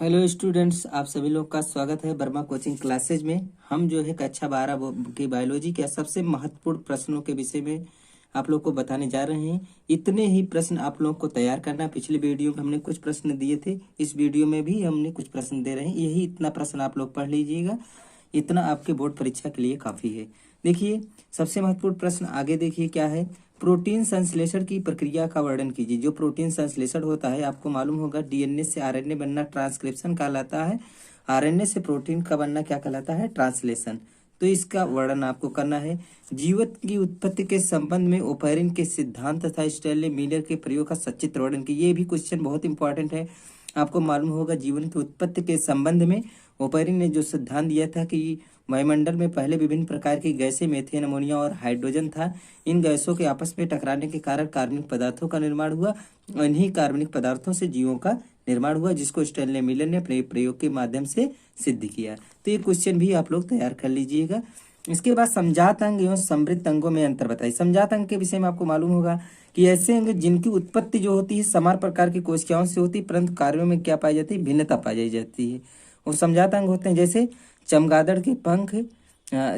Hello students, आप सभी लोग का स्वागत है वर्मा कोचिंग क्लासेज में। हम जो है कक्षा 12 की बायोलॉजी के सबसे महत्वपूर्ण प्रश्नों के विषय में आप लोग को बताने जा रहे हैं। इतने ही प्रश्न आप लोग को तैयार करना। पिछले वीडियो में हमने कुछ प्रश्न दिए थे, इस वीडियो में भी हमने कुछ प्रश्न दे रहे हैं। यही इतना प्रश्न आप लोग पढ़ लीजिएगा, इतना आपके बोर्ड परीक्षा के लिए काफ़ी है। देखिए, सबसे महत्वपूर्ण प्रश्न आगे देखिए क्या है। प्रोटीन संश्लेषण की प्रक्रिया का वर्णन कीजिए। जो प्रोटीन संश्लेषण होता है, आपको मालूम होगा डीएनए से आरएनए बनना ट्रांसक्रिप्शन कहलाता है, आरएनए से प्रोटीन का बनना क्या कहलाता है, ट्रांसलेशन। तो इसका वर्णन आपको करना है। जीवन की उत्पत्ति के संबंध में ओपेरिन के सिद्धांत तथा स्टैनली मिलर के प्रयोग का सचित्र वर्णन कीजिए। ये भी क्वेश्चन बहुत इंपॉर्टेंट है। आपको मालूम होगा जीवन की उत्पत्ति के संबंध में ओपेरिन ने जो सिद्धांत दिया था कि वायुमंडल में पहले विभिन्न प्रकार की गैसें, मीथेन, अमोनिया और हाइड्रोजन था। इन गैसों के आपस में टकराने के कारण कार्बनिक पदार्थों का निर्माण हुआ। इन्हीं कार्बनिक पदार्थों से जीवों का निर्माण हुआ, जिसको स्टैनली मिलर ने अपने प्रयोग के माध्यम से सिद्ध किया। तो ये क्वेश्चन भी आप लोग तैयार कर लीजिएगा। इसके बाद समझात अंग एवं समृद्ध अंगों में अंतर बताइए। समझात अंग के विषय में आपको मालूम होगा कि ऐसे अंग जिनकी उत्पत्ति जो होती है समान प्रकार की कोशिकाओं से होती है, परंतु कार्यों में क्या पाई जाती है, भिन्नता पाई जाती है। और समझात अंग होते हैं जैसे चमगादड़ के पंख,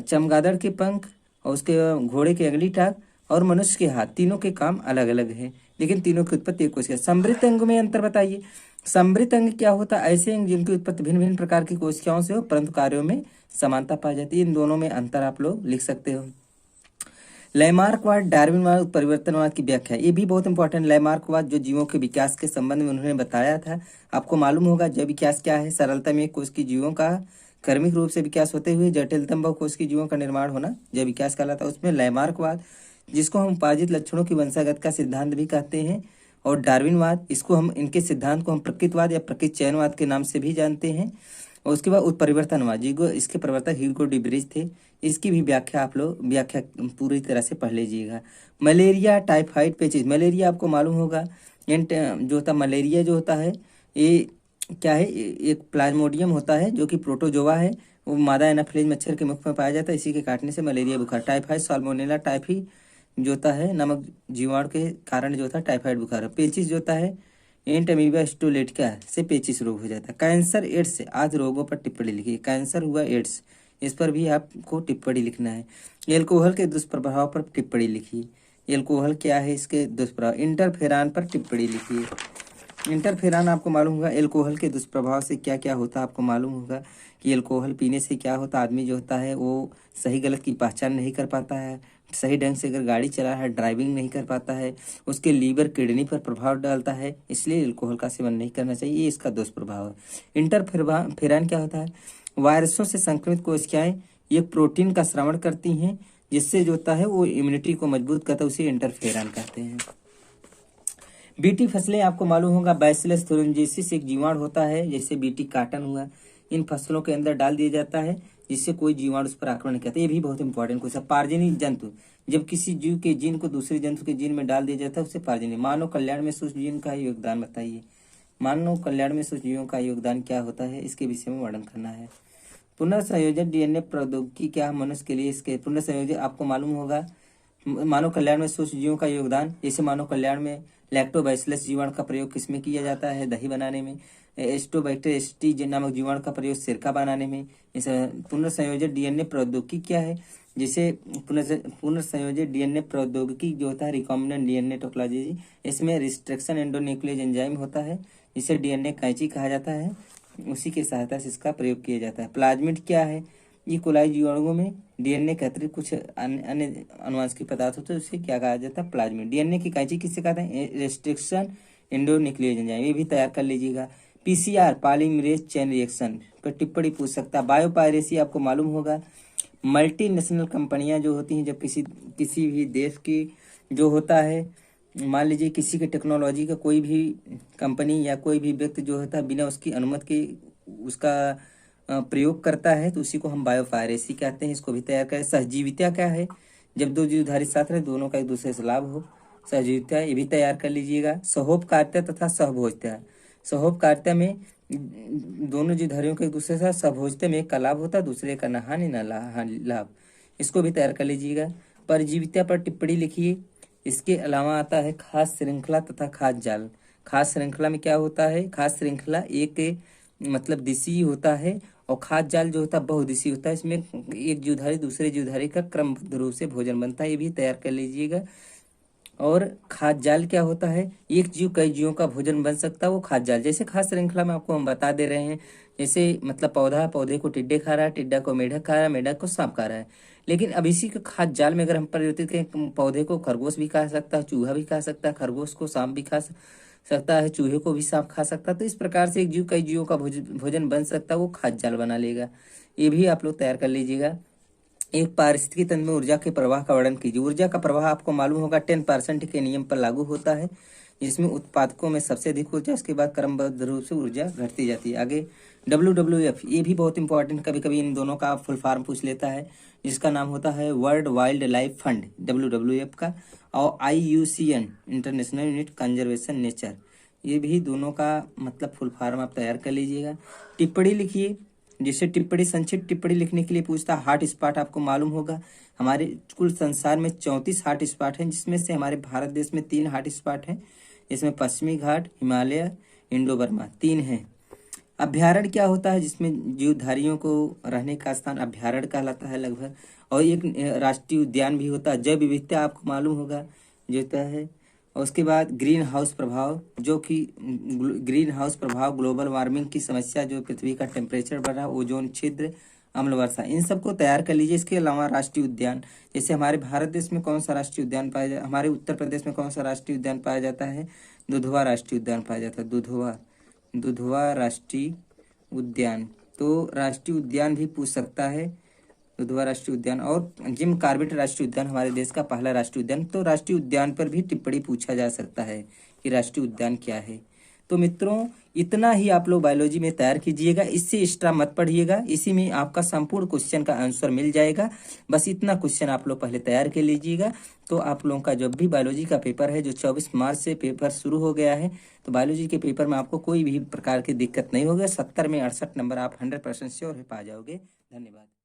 चमगादड़ के पंख और उसके घोड़े की अगली टांग और मनुष्य के हाथ, तीनों के काम अलग अलग है, लेकिन तीनों की उत्पत्ति एक कोशिका। समृद्ध अंग में अंतर बताइए। समृद्ध अंग क्या होता है, ऐसे अंग जिनकी उत्पत्ति भिन्न भिन्न प्रकार की कोशिकाओं से हो, परंतु कार्यों में समानता पाई जाती है। इन दोनों में अंतर आप लोग लिख सकते हो। लैमार्कवाद, डार्विनवाद, परिवर्तनवाद की व्याख्या, ये भी बहुत इंपॉर्टेंट। लैमार्कवाद जो जीवों के विकास के संबंध में उन्होंने बताया था। आपको मालूम होगा जैव विकास क्या है, सरलता में कोश की जीवों का क्रमिक रूप से विकास होते हुए जटिलतम बहुकोश की जीवों का निर्माण होना जैव विकास कहलाता है। उसमें लैमार्कवाद, जिसको हम उपार्जित लक्षणों की वंशागत का सिद्धांत भी कहते हैं, और डार्विनवाद, इसको हम इनके सिद्धांत को हम प्रकृतिवाद या प्रकृति चयनवाद के नाम से भी जानते हैं। और उसके बाद उत्परिवर्तनवाद, जिसको इसके प्रवर्तक ह्यूगो डिब्रीज थे। इसकी भी व्याख्या आप लोग व्याख्या पूरी तरह से पढ़ लीजिएगा। Malaria, typhoid, पेचिस। मलेरिया आपको मालूम होगा जो होता मलेरिया जो होता है, ये क्या है, एक प्लाज्मोडियम होता है जो कि प्रोटोजोआ है। वो मादा एनाफिलीज मच्छर के मुख में पाया जाता है, इसी के काटने से मलेरिया बुखार। टाइफाइड, साल्मोनेला टाइफी जो होता है नमक जीवाणु के कारण जो होता है टाइफाइड बुखार। पेचिस जो होता है एंट अमीबा हिस्टोलेटिका से पेचिस रोग हो जाता है। कैंसर, एड्स, आदि रोगों पर टिप्पणी लिखिए। कैंसर हुआ, एड्स, इस पर भी आपको टिप्पणी लिखना है। एल्कोहल के दुष्प्रभाव पर टिप्पणी लिखिए। एल्कोहल क्या है, इसके दुष्प्रभाव। इंटरफेरान पर टिप्पणी लिखिए। इंटरफेरान आपको मालूम होगा एल्कोहल के दुष्प्रभाव से क्या क्या होता है। आपको मालूम होगा कि एल्कोहल पीने से क्या होता है, आदमी जो होता है वो सही गलत की पहचान नहीं कर पाता है, सही ढंग से अगर गाड़ी चला है, ड्राइविंग नहीं कर पाता है, उसके लीवर किडनी पर प्रभाव डालता है। इसलिए एल्कोहल का सेवन नहीं करना चाहिए, ये इसका दुष्प्रभाव है। इंटरफेरान क्या होता है, वायरसों से संक्रमित कोशिकाएं ये प्रोटीन का श्रवण करती हैं, जिससे जो होता है वो इम्यूनिटी को मजबूत करता है, उसे इंटरफेरान कहते हैं। बीटी फसलें आपको मालूम होगा बैसिलस थुरिंजेसिस एक जीवाणु होता है, जैसे बीटी काटन हुआ, इन फसलों के अंदर डाल दिया जाता है जिससे कोई जीवाणु उस पर आक्रमण नहीं करता। ये भी बहुत इंपॉर्टेंट क्वेश्चन। पार्जनी जंतु, जब किसी जीव के जीन को दूसरे जंतु के जीन में डाल दिया जाता है उसे पार्जनी। मानव कल्याण में सूक्ष्म जीन का योगदान बताइए। मानव कल्याण में सूक्ष्म जीवों का योगदान क्या होता है, इसके विषय में वर्णन करना है। पुनर्संयोजन डीएनए प्रौद्योगिकी क्या है मनुष्य के लिए, इसके पुनर्संयोजन आपको मालूम होगा। मानव कल्याण में सूक्ष्म जीवों का योगदान, जैसे मानव कल्याण में लैक्टोबैसिलस जीवाणु का प्रयोग किसमें किया जाता है, दही बनाने में। एस्टोबैक्टर एस्टी नामक जीवाणु का प्रयोग सिरका बनाने में। इस पुनर्संयोजित डीएनए प्रौद्योगिकी क्या है, जैसे पुनर्संयोजित डीएनए प्रौद्योगिकी जो होता है रिकॉम्बिनेंट डीएनए टेक्नोलॉजी, इसमें रिस्ट्रिक्शन एंडोन्यूक्लियस एंजाइम होता है, इसे डीएनए कैंची कहा जाता है, उसी की सहायता से इसका प्रयोग किया जाता है। प्लाज्मिड क्या है, ई कोलाई जीवाणुओं में डीएनए के अतिरिक्त कुछ अन्य अनुवांशिक पदार्थ होते हैं, उसे क्या कहा जाता है, प्लाज्मिड। डीएनए की कैंची किससे कहते हैं, रेस्ट्रिक्शन एंडोन्यूक्लियस एंजाइम, ये भी तैयार कर लीजिएगा। पीसीआर पॉलीमरेज चेन रिएक्शन पर टिप्पणी पूछ सकता है। बायोपायरेसी आपको मालूम होगा मल्टीनेशनल कंपनियां जो होती हैं, जब किसी भी देश की जो होता है, मान लीजिए किसी के टेक्नोलॉजी का कोई भी कंपनी या कोई भी व्यक्ति जो होता है बिना उसकी अनुमति के उसका प्रयोग करता है, तो उसी को हम बायोपायरेसी कहते हैं। इसको भी तैयार करें। सहजीविता क्या है, जब दो जीवधारी साथ रहे दोनों का एक दूसरे से लाभ हो, सहजीविता, ये भी तैयार कर लीजिएगा। सहोपकारिता तथा सहभोज्यता, सहोपकारिता में दोनों जीवधारियों के एक दूसरे से, सहभोज्यता में एक का लाभ होता है दूसरे का न हानि न लाभ, इसको भी तैयार कर लीजिएगा। परजीविता पर टिप्पणी लिखिए। इसके अलावा आता है खास श्रृंखला तथा खास जाल। खास श्रृंखला में क्या होता है, खास श्रृंखला एक मतलब दिशी होता है, और खाद्य जाल जो होता है बहुदिशी होता है। इसमें एक जीवधारी दूसरे जीवधारी का क्रम रूप से भोजन बनता है, ये भी तैयार कर लीजिएगा। और खाद्य जाल क्या होता है, एक जीव कई जीवों का भोजन बन सकता है, वो खाद्य जाल। जैसे खाद्य श्रृंखला में आपको हम बता दे रहे हैं, जैसे मतलब पौधा है, पौधे को टिड्डे खा रहा है, टिड्डा को मेढक खा रहा है, मेढक को सांप खा रहा है। लेकिन अब इसी के खाद्य जाल में अगर हम परिवर्तित करें, पौधे को खरगोश भी खा सकता है, चूहा भी खा सकता है, खरगोश को सांप भी खा सकता है, चूहे को भी सांप खा सकता है। तो इस प्रकार से एक जीव कई जीवों का भोजन बन सकता है, वो खाद्य जाल बना लेगा। ये भी आप लोग तैयार कर लीजिएगा। एक पारिस्थितिकी तंत्र में ऊर्जा के प्रवाह का वर्णन कीजिए। ऊर्जा का प्रवाह आपको मालूम होगा 10% के नियम पर लागू होता है, जिसमें उत्पादकों में सबसे अधिक ऊर्जा, उसके बाद क्रमबद्ध रूप से ऊर्जा घटती जाती है। आगे WWF, ये भी बहुत इंपॉर्टेंट, कभी कभी इन दोनों का फुल फॉर्म पूछ लेता है, जिसका नाम होता है world wild life fund, WWF का। और IUCN, international unit conservation nature, ये भी दोनों का मतलब फुल फॉर्म आप तैयार कर लीजिएगा। टिप्पणी लिखिए, जिससे टिप्पणी संक्षिप्त टिप्पणी लिखने के लिए पूछता है। हॉट स्पॉट आपको मालूम होगा, हमारे कुल संसार में 34 हॉट स्पॉट हैं, जिसमें से हमारे भारत देश में 3 हॉट स्पॉट हैं। इसमें पश्चिमी घाट, हिमालय, इंडो बर्मा, 3 हैं। अभ्यारण्य क्या होता है, जिसमें जीवधारियों को रहने का स्थान अभ्यारण्य कहलाता है लगभग। और एक राष्ट्रीय उद्यान भी होता है। जैव विविधता आपको मालूम होगा जो होता है। और उसके बाद ग्रीन हाउस प्रभाव, जो कि ग्रीन हाउस प्रभाव ग्लोबल वार्मिंग की समस्या, जो पृथ्वी का टेम्परेचर बढ़ रहा है, ओजोन छिद्र, अम्ल वर्षा, इन सबको तैयार कर लीजिए। इसके अलावा राष्ट्रीय उद्यान, जैसे हमारे भारत देश में कौन सा राष्ट्रीय उद्यान पाया जाता है, हमारे उत्तर प्रदेश में कौन सा राष्ट्रीय उद्यान पाया जाता है, दुधवा राष्ट्रीय उद्यान पाया जाता है। दुधवा राष्ट्रीय उद्यान, तो राष्ट्रीय उद्यान भी पूछ सकता है, दुधवा राष्ट्रीय उद्यान। और जिम कॉर्बेट राष्ट्रीय उद्यान हमारे देश का पहला राष्ट्रीय उद्यान। तो राष्ट्रीय उद्यान पर भी टिप्पणी पूछा जा सकता है कि राष्ट्रीय उद्यान क्या है। तो मित्रों, इतना ही आप लोग बायोलॉजी में तैयार कीजिएगा, इससे एक्स्ट्रा मत पढ़िएगा, इसी में आपका संपूर्ण क्वेश्चन का आंसर मिल जाएगा। बस इतना क्वेश्चन आप लोग पहले तैयार कर लीजिएगा। तो आप लोगों का जब भी बायोलॉजी का पेपर है, जो 24 मार्च से पेपर शुरू हो गया है, तो बायोलॉजी के पेपर में आपको कोई भी प्रकार की दिक्कत नहीं होगी। 70 में 68 नंबर आप 100% श्योर पा जाओगे। धन्यवाद।